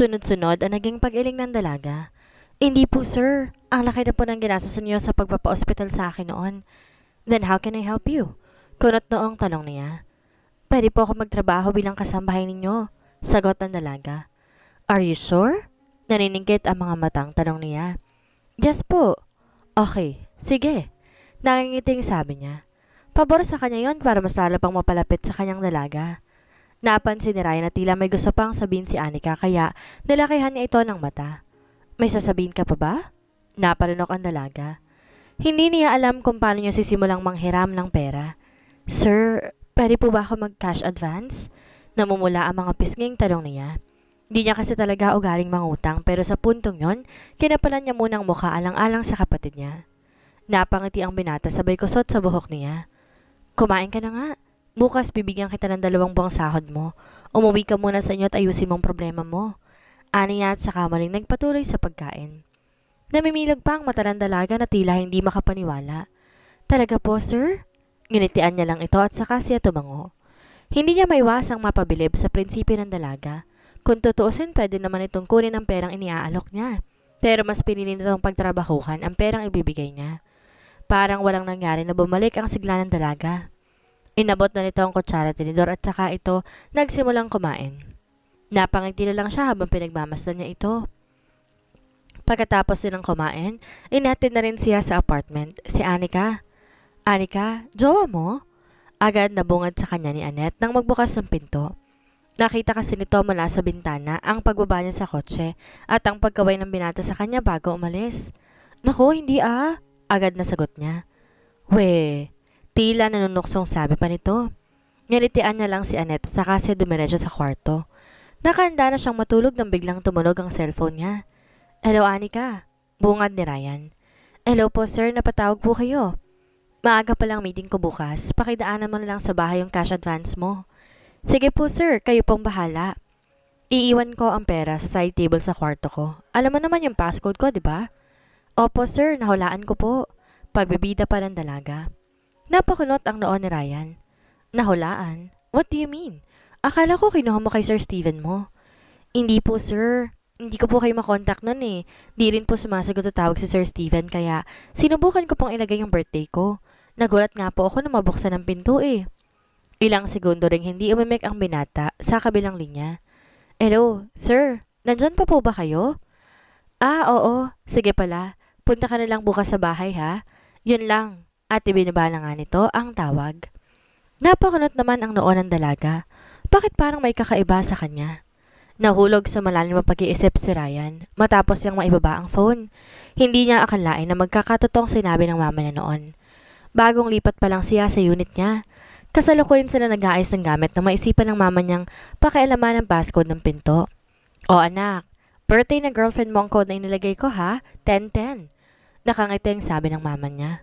Sunod-sunod ang naging pag-iling ng dalaga. Hindi po sir, ang laki na po ng ginastos niyo sa pagpapa-ospital sa akin noon. Then how can I help you? Kunot noong tanong niya. Pwede po ako magtrabaho bilang kasambahay ninyo, sagot ng dalaga. Are you sure? Naniningkit ang mga matang tanong niya. Yes po. Okay, sige. Nangingiting sabi niya. Pabor sa kanya yon para mas lalo pang mapalapit sa kanyang dalaga. Napansin ni Ryan na tila may gusto pang sabihin si Anika kaya nilakihan niya ito ng mata. May sasabihin ka pa ba? Napalunok ang dalaga. Hindi niya alam kung paano niya sisimulang manghiram ng pera. Sir, pwede po ba ako mag-cash advance? Namumula ang mga pisnging tanong niya. Di niya kasi talaga ugaling mangutang pero sa puntong yon, kinapalan niya munang mukha alang-alang sa kapatid niya. Napangiti ang binata sabay kusot sa buhok niya. Kumain ka na nga. Bukas bibigyan kita ng 2 buwang sahod mo. Umuwi ka muna sa inyo at ayusin mong problema mo. Ani niya at saka maling nagpatuloy sa pagkain. Namimilog pa ang mata ng dalaga na tila hindi makapaniwala. Talaga po sir? Nginitian niya lang ito at saka siya tumango. Hindi niya maiwasang mapabilib sa prinsipyo ng dalaga. Kung tutuusin pwede naman itong kunin ang perang iniaalok niya. Pero mas pinili nitong pagtrabahuhan ang perang ibibigay niya. Parang walang nangyari na bumalik ang sigla ng dalaga. Inabot na nito ang kutsara tinidor at saka ito nagsimulang kumain. Napangiti na lang siya habang pinagmamasdan niya ito. Pagkatapos nilang kumain, inatid na rin siya sa apartment, si Anika. Anika, jowa mo? Agad nabungad sa kanya ni Annette nang magbukas ng pinto. Nakita kasi nito mula sa bintana ang pagbaba niya sa kotse at ang pagkaway ng binata sa kanya bago umalis. Naku, hindi agad na sagot niya. We, tila nanunuksong sabi pa nito. Ngalitian niya lang si Annette saka siya dumiretso sa kwarto. Nakahanda na siyang matulog nang biglang tumunog ang cellphone niya. Hello, Anika. Bungad ni Ryan. Hello po sir, napatawag po kayo. Maaga pa lang meeting ko bukas. Pakidaanan mo na lang sa bahay yung cash advance mo. Sige po sir, kayo pong bahala. Iiwan ko ang pera sa side table sa kwarto ko. Alam mo naman yung passcode ko, di ba? Opo sir, nahulaan ko po. Pagbibida pa ng dalaga. Napakunot ang noon ni Ryan. Nahulaan? What do you mean? Akala ko kinuha mo kay Sir Steven mo. Hindi po sir. Hindi ko po kayo makontak nun eh. Di rin po sumasagot sa tawag si Sir Steven kaya sinubukan ko pong ilagay yung birthday ko. Nagulat nga po ako na mabuksan ang pinto eh. Ilang segundo ring hindi umimik ang binata sa kabilang linya. Hello, sir. Nandyan pa po ba kayo? Oo. Sige pala. Punta ka na lang bukas sa bahay ha. Yun lang. At ibinaba na nga nito ang tawag. Napakunot naman ang noon ng dalaga. Bakit parang may kakaiba sa kanya? Nahulog sa malalim ang pag-iisip si Ryan matapos niyang maibaba ang phone. Hindi niya akalain na magkakatotoong sinabi ng mama niya noon. Bagong lipat pa lang siya sa unit niya. Kasalukuyan sila nag-aayos ng gamit na maisipan ng mama niyang pakialaman ang passcode ng pinto. O anak, birthday ng girlfriend mo ang code na inilagay ko ha? 10-10. Nakangiting sabi ng mama niya.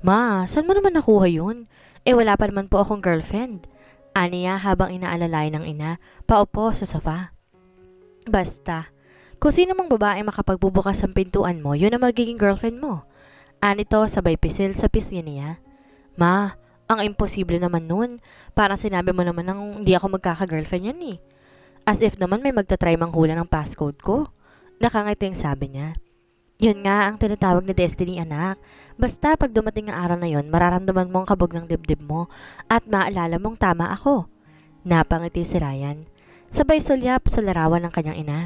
Ma, saan mo naman nakuha yun? Wala pa naman po akong girlfriend. Aniya habang inaalalay ng ina, paupo sa sofa. Basta, kung sino mang babae makapagbubukas ng pintuan mo, yun ang magiging girlfriend mo. Anito sabay pisil sa pisngi niya. Ma, ang imposible naman nun. Parang sinabi mo naman nang hindi ako magkaka-girlfriend yan eh. As if naman may magtatry manghula ng passcode ko. Nakangiting sabi niya. Yun nga ang tinatawag na destiny anak. Basta pag dumating ang araw na yon, mararamdaman mo ang kabog ng dibdib mo at maalala mong tama ako. Napangiti si Ryan. Sabay sulyap sa larawan ng kanyang ina.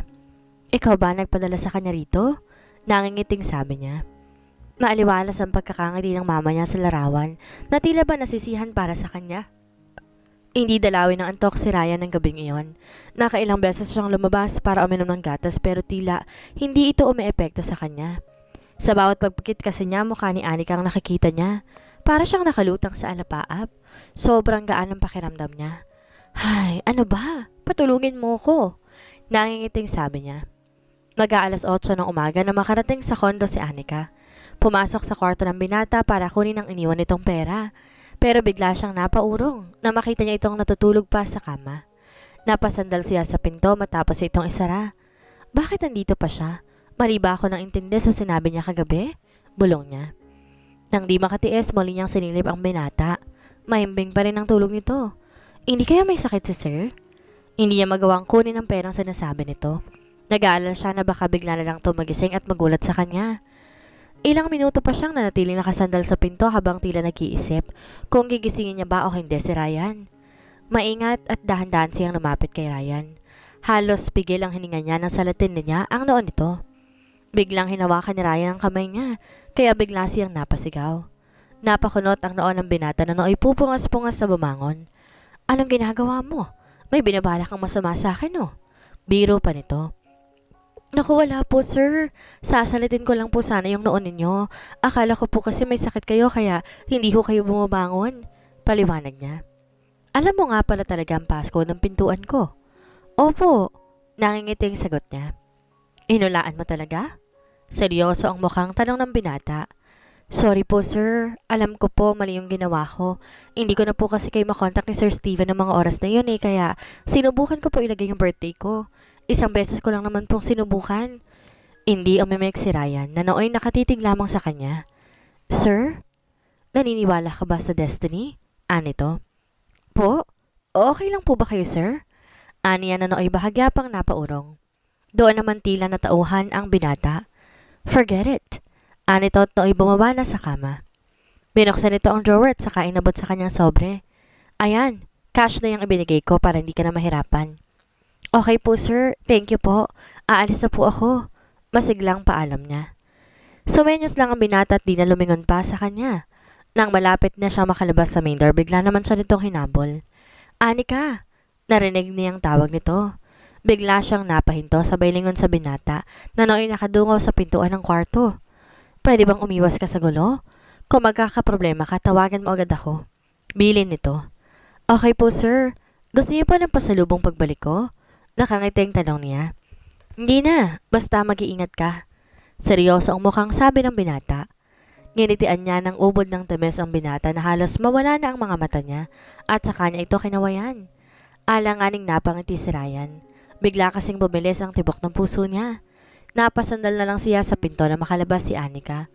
Ikaw ba nagpadala sa kanya rito? Nangingiting sabi niya. Maaliwalas ang pagkakangiti ng mama niya sa larawan na tila ba nasisihan para sa kanya. Hindi dalawin ng antok si Ryan ng gabing iyon. Nakailang beses siyang lumabas para uminom ng gatas pero tila hindi ito umeepekto sa kanya. Sa bawat pagpikit kasi niya mukha ni Anika ang nakikita niya. Para siyang nakalutang sa alapaap. Sobrang gaan ang pakiramdam niya. Hay, ano ba? Patulungin mo ko. Nangingiting sabi niya. Mag-aalas 8 ng umaga na makarating sa kondo si Anika. Pumasok sa kwarto ng binata para kunin ang iniwan nitong pera. Pero bigla siyang napaurong na makita niya itong natutulog pa sa kama. Napasandal siya sa pinto matapos itong isara. Bakit nandito pa siya? Mali ba ako nang intindi sa sinabi niya kagabi? Bulong niya. Nang di makatiis, muli niyang sinilip ang binata. Mahimbing pa rin ang tulog nito. Hindi kaya may sakit si sir? Hindi niya magawang kunin ang perang sinasabi nito. Nag-aalala siya na baka bigla na lang tumagising at magulat sa kanya. Ilang minuto pa siyang nanatiling nakasandal sa pinto habang tila nag-iisip kung gigisingin niya ba o hindi si Ryan. Maingat at dahan-dahan siyang lumapit kay Ryan. Halos pigil ang hininga niya nang salatin niya ang noon nito. Biglang hinawakan ni Ryan ang kamay niya, kaya bigla siyang napasigaw. Napakunot ang noon ng binata na nooy pupungas-pungas sa bumangon. Anong ginagawa mo? May binabala kang masama sa akin, no? Biro pa nito. Naku, wala po, sir. Sasalitin ko lang po sana yung noon ninyo. Akala ko po kasi may sakit kayo kaya hindi ko kayo bumabangon. Paliwanag niya. Alam mo nga pala talaga ang passcode ng pintuan ko. Opo, nangingiting sagot niya. Inulaan mo talaga? Seryoso ang mukhang tanong ng binata. Sorry po, sir. Alam ko po mali yung ginawa ko. Hindi ko na po kasi kayo makontak ni Sir Steven ng mga oras na yun kaya sinubukan ko po ilagay yung birthday ko. Isang beses ko lang naman pong sinubukan. Hindi umimek si Ryan na nooy nakatitig lamang sa kanya. Sir? Naniniwala ka ba sa destiny? Anito? Po? Okay lang po ba kayo, sir? Aniya na nooy bahagya pang napaurong. Doon naman tila natauhan ang binata. Forget it. Anito at nooy bumaba na sa kama. Binuksan nito ang drawer at saka inabot sa kanyang sobre. Ayan, cash na yung ibinigay ko para hindi ka na mahirapan. Okay po, sir. Thank you po. Aalis na po ako. Masiglang paalam niya. Sumenyos lang ang binata at di na lumingon pa sa kanya. Nang malapit na siya makalabas sa main door, bigla naman siya nitong hinabol. Anika! Narinig niyang tawag nito. Bigla siyang napahinto sabay lingon sa binata na nooy nakadungaw sa pintuan ng kwarto. Pwede bang umiwas ka sa gulo? Kung magkakaproblema ka, tawagan mo agad ako. Bilin nito. Okay po, sir. Gusto niyo pa ng pasalubong pagbalik ko? Nakangiting tanong niya. Hindi na, basta mag-iingat ka. Seryoso ang mukhang sabi ng binata. Nginitian niya ng ubod ng tamis ang binata na halos mawala na ang mga mata niya at sa kanya ito kinawayan. Alanganing napangiti si Ryan. Bigla kasing bumilis ang tibok ng puso niya. Napasandal na lang siya sa pinto na makalabas si Anika.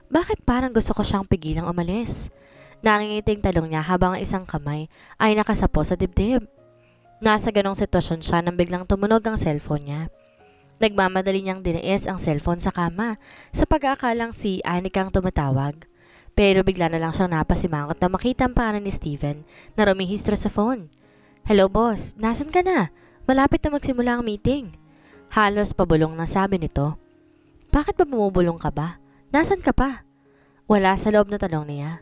Bakit parang gusto ko siyang pigilang umalis? Nangingiting talong niya habang ang isang kamay ay nakasapo sa dibdib. Nasa ganong sitwasyon siya nang biglang tumunog ang cellphone niya. Nagmamadali niyang diniis ang cellphone sa kama sa pag-aakalang si Anika ang tumatawag. Pero bigla na lang siyang napasimangot na makita ang pangalan ni Steven na rumihistro sa phone. Hello boss, nasan ka na? Malapit na magsimula ang meeting. Halos pabulong na sabi nito. Bakit ba bumubulong ka ba? Nasan ka pa? Wala sa loob na tanong niya.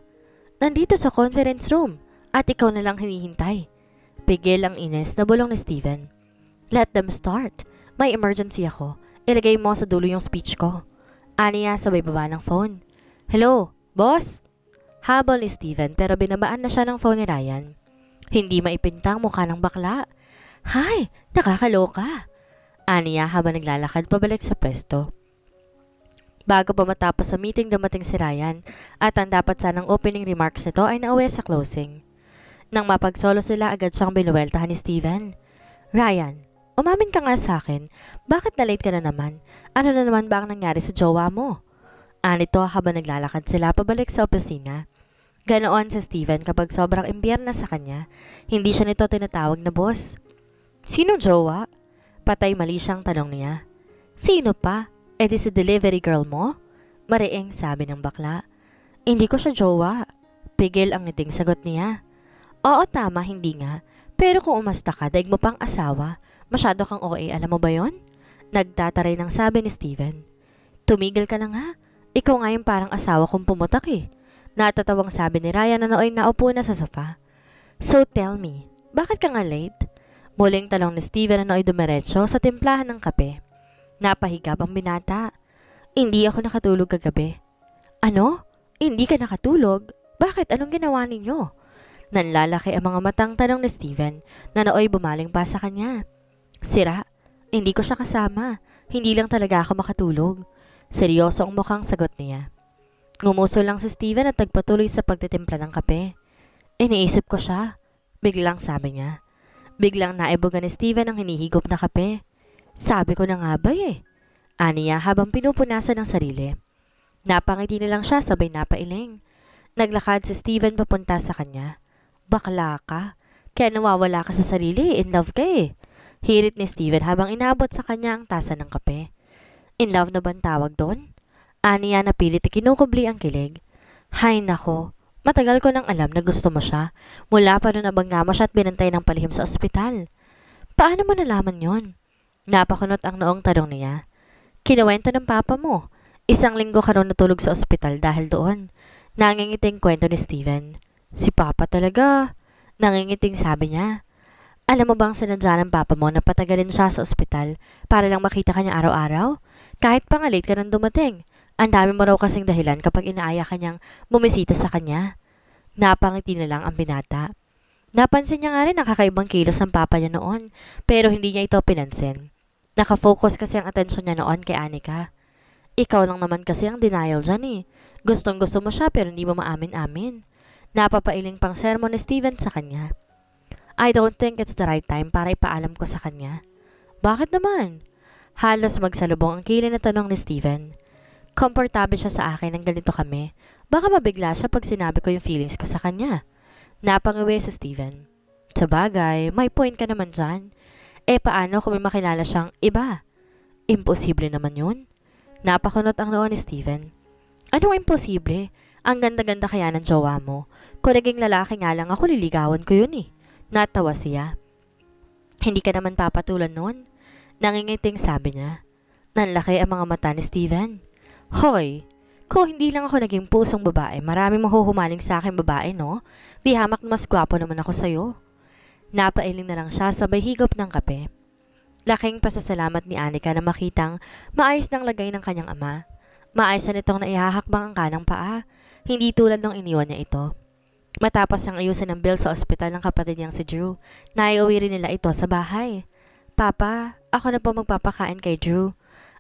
Nandito sa conference room at ikaw na lang hinihintay. Pigil ang ines na bulong ni Steven. Let them start. May emergency ako. Ilagay mo sa dulo yung speech ko. Aniya sabay baba ng phone. Hello, boss? Habol ni Steven pero binabaan na siya ng phone ni Ryan. Hindi maipintang mukha ng bakla. Hay, nakakaloka. Aniya habang naglalakad pabalik sa pwesto. Bago pa matapos sa meeting dumating si Ryan at ang dapat sanang opening remarks nito ay nauwi sa closing. Nang mapagsolo sila agad siyang binuweltahan ni Steven. Ryan, umamin ka nga sa akin, bakit na late ka na naman? Ano na naman ba ang nangyari sa jowa mo? Anito habang naglalakad sila pabalik sa opisina. Ganoon sa Steven kapag sobrang imbierna sa kanya, hindi siya nito tinatawag na boss. Sinong jowa? Patay mali siyang tanong niya. Sino pa? E di si delivery girl mo? Mariing sabi ng bakla. Hindi ko siya jowa. Pigil ang ngiting sagot niya. Oo tama, hindi nga. Pero kung umasta ka, daig mo pang asawa. Masyado kang OA, alam mo ba yon? Nagtataray ng sabi ni Steven. Tumigil ka na nga. Ikaw nga yung parang asawa kong pumutak eh. Natatawang sabi ni Ryan na nooy naupo na sa sofa. So tell me, bakit ka nga late? Muling talong ni Steven na nooy dumiretso sa timplahan ng kape. Napahigap ang binata. Hindi ako nakatulog kagabi. Ano? Hindi ka nakatulog? Bakit? Anong ginawa ninyo? Nanlalaki ang mga matang tanong ni Steven na nooy bumaling pa sa kanya. Sira, hindi ko siya kasama. Hindi lang talaga ako makatulog. Seryoso ang mukhang sagot niya. Ngumuso lang si Steven at nagpatuloy sa pagtitimpla ng kape. Iniisip ko siya. Biglang sabi niya. Biglang naibugan ni Steven ang hinihigop na kape. Sabi ko na nga ba eh. Aniya habang pinupunasan ng sarili. Napangiti na lang siya sabay napailing. Naglakad si Steven papunta sa kanya. Bakla ka? Kaya nawawala ka sa sarili, in love ka eh. Hirit ni Steven habang inabot sa kanya ang tasa ng kape. In love na bang tawag doon? Aniya na pilit kinukubli ang kilig. Hay nako, matagal ko nang alam na gusto mo siya. Mula pa noon nabangga mo siya at binantay ng palihim sa ospital. Paano mo nalaman yon? Napakunot ang noong tanong niya. Kinuwento ng papa mo. 1 linggo ka ron natulog sa ospital dahil doon. Nangingiting kwento ni Steven. Si papa talaga. Nangingiting sabi niya. Alam mo bang sinadya ng papa mo na patagalin siya sa ospital para lang makita ka niya araw-araw? Kahit pa nga late ka nang dumating. Ang dami mo raw kasing dahilan kapag inaaya ka niyang bumisita sa kanya. Napangiti na lang ang binata. Napansin niya nga rin ang kakaibang kilos ng papa niya noon, pero hindi niya ito pinansin. Nakafocus kasi ang atensyon niya noon kay Anika. Ikaw lang naman kasi ang denial dyan eh. Gustong gusto mo siya pero hindi mo maamin-amin. Napapailing pang sermon ni Steven sa kanya. I don't think it's the right time para ipaalam ko sa kanya. Bakit naman? Halos magsalubong ang kilay na tanong ni Steven. Komportable siya sa akin ng ganito kami. Baka mabigla siya pag sinabi ko yung feelings ko sa kanya. Napangiwi si Steven. Sabagay, may point ka naman dyan. Paano kung may makilala siyang iba? Imposible naman yun. Napakunot ang noo ni Steven. Anong imposible? Ang ganda-ganda kaya ng jowa mo. Kung naging lalaki nga lang ako, liligawan ko yun eh. Natawa siya. Hindi ka naman papatulan nun. Nangingiting sabi niya. Nanlaki ang mga mata ni Steven. Hoy, kung hindi lang ako naging pusong babae, maraming mahuhumaling sa akin babae, no? Di hamak mas gwapo naman ako sa'yo. Napailing na lang siya sabay higop ng kape. Laking pasasalamat ni Anika na makitang maayos ng lagay ng kanyang ama. Maayos na nitong naihahakbang ang kanang paa, hindi tulad ng iniwan niya ito. Matapos ang ayusin ng bill sa ospital ng kapatid niyang si Drew, naiuwi rin nila ito sa bahay. Papa, ako na po magpapakain kay Drew.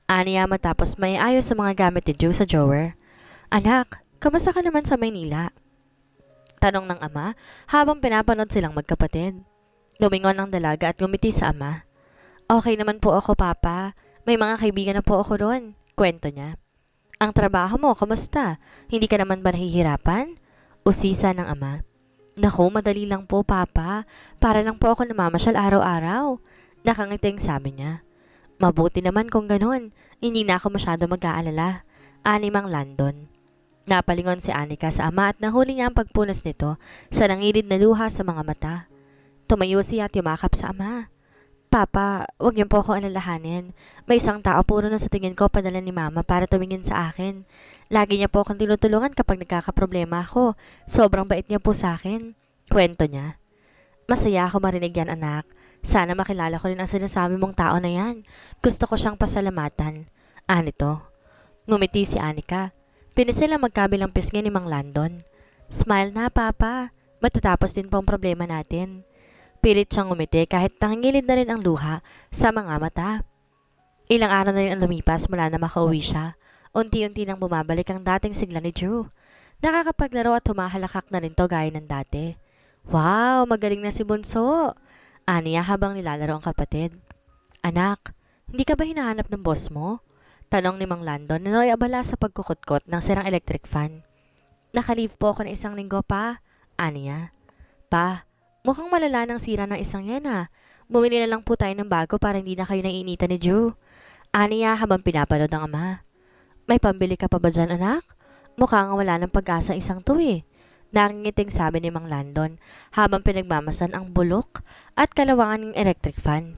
Aniya matapos may ayos sa mga gamit ni Drew sa drawer. Anak, kamusta ka naman sa Maynila? Tanong ng ama habang pinapanood silang magkapatid. Lumingon ang dalaga at ngumiti sa ama. Okay naman po ako, Papa. May mga kaibigan na po ako doon. Kwento niya. Ang trabaho mo, kamusta? Hindi ka naman ba nahihirapan? Usisa ng ama. Naku, madali lang po, Papa. Para lang po ako namamasyal araw-araw. Nakangiting sabi niya. Mabuti naman kung ganon. Hindi na ako masyado mag-aalala. Animang Landon. Napalingon si Anika sa ama at nahuli niya ang pagpunas nito sa nangilid na luha sa mga mata. Tumayo siya at yumakap sa ama. Papa, wag niyo po ako alalahanin. May isang tao puro na sa tingin ko padala ni Mama para tumingin sa akin. Lagi niya po akong tinutulungan kapag nagkakaproblema ako. Sobrang bait niya po sa akin. Kwento niya. Masaya ako marinig yan, anak. Sana makilala ko rin ang sinasabi mong tao na yan. Gusto ko siyang pasalamatan. Anito. Ngumiti si Anika. Pinisil ang magkabilang pisngi ni Mang Landon. Smile na, Papa. Matatapos din po ang problema natin. Pilit siyang ngumiti kahit tangingilid na rin ang luha sa mga mata. Ilang araw na rin ang lumipas mula na makauwi siya. Unti-unti nang bumabalik ang dating sigla ni Drew. Nakakapaglaro at humahalakak na rin to gaya ng dati. Wow, magaling na si Bunso! Aniya habang nilalaro ang kapatid. Anak, hindi ka ba hinahanap ng boss mo? Tanong ni Mang Landon na abala sa pagkukutkot ng sirang electric fan. Nakalive po ako ng 1 linggo pa. Aniya. Pa, mukhang malala ng sira ng isang yan ah. Bumili na lang po tayo ng bago para hindi na kayo naiinitan ni Drew. Aniya habang pinapanood ng ama. May pambili ka pa ba dyan, anak? Mukhang wala ng pag-asa isang to eh. Nangingiting sabi ni Mang Landon habang pinagmamasan ang bulok at kalawangan ng electric fan.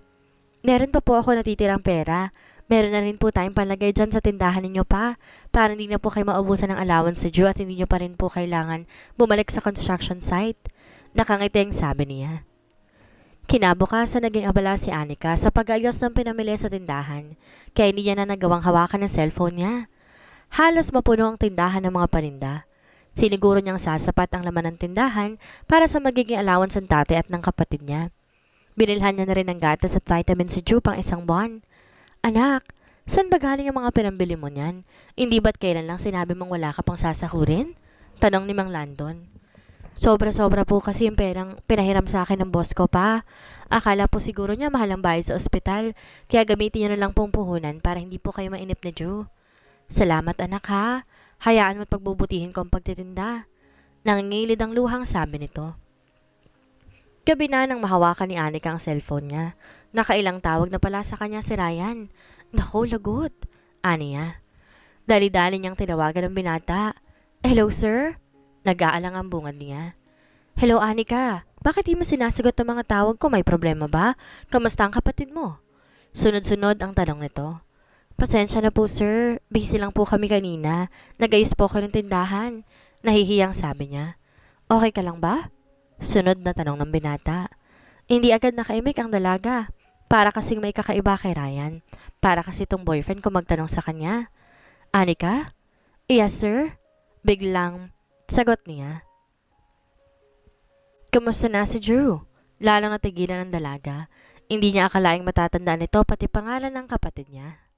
Meron pa po ako natitirang pera. Meron na rin po tayong palagay dyan sa tindahan ninyo pa para hindi na po kayo maubusan ng allowance sa Drew at hindi nyo pa rin po kailangan bumalik sa construction site. Nakangiting sabi niya. Kinabukasan naging abala si Anika sa pag-ayos ng pinamili sa tindahan kaya hindi niya na nagawang hawakan ng cellphone niya. Halos mapuno ang tindahan ng mga paninda. Siniguro niyang sasapat ang laman ng tindahan para sa magiging allowance ng tate at ng kapatid niya. Binilhan niya na rin ng gatas at vitamin si Drew pang 1 buwan. Anak, saan ba galing ang mga pinambili mo niyan? Hindi ba't kailan lang sinabi mong wala ka pang sasahurin? Tanong ni Mang Landon. Sobra-sobra po kasi yung perang pinahiram sa akin ng boss ko pa. Akala po siguro niya mahal ang bayad sa ospital, kaya gamitin niyo na lang pong puhunan para hindi po kayo mainip ni Drew. Salamat anak ha. Hayaan mo't pagbubutihin ko ang pagtitinda. Nangingilid ang luhang sabi nito. Gabi na nang mahawakan ni Anika ang cellphone niya. Nakailang tawag na pala sa kanya si Ryan. Naku, lagot. Aniya. Dali-dali niyang tinawagan ng binata. Hello, sir? Nag-aalang ang bungad niya. Hello, Anika. Bakit di mo sinasagot ang mga tawag ko? May problema ba? Kamusta ang kapatid mo? Sunod-sunod ang tanong nito. Pasensya na po, sir. Busy lang po kami kanina. Nag-ayos po ako ng tindahan. Nahihiyang sabi niya. Okay ka lang ba? Sunod na tanong ng binata. Hindi agad nakaimik ang dalaga. Para kasing may kakaiba kay Ryan. Para kasi tong boyfriend ko magtanong sa kanya. Anika? Yes, sir. Biglang sagot niya. Kamusta na si Drew? Lalang natigilan ng dalaga. Hindi niya akalaing matatandaan nito pati pangalan ng kapatid niya.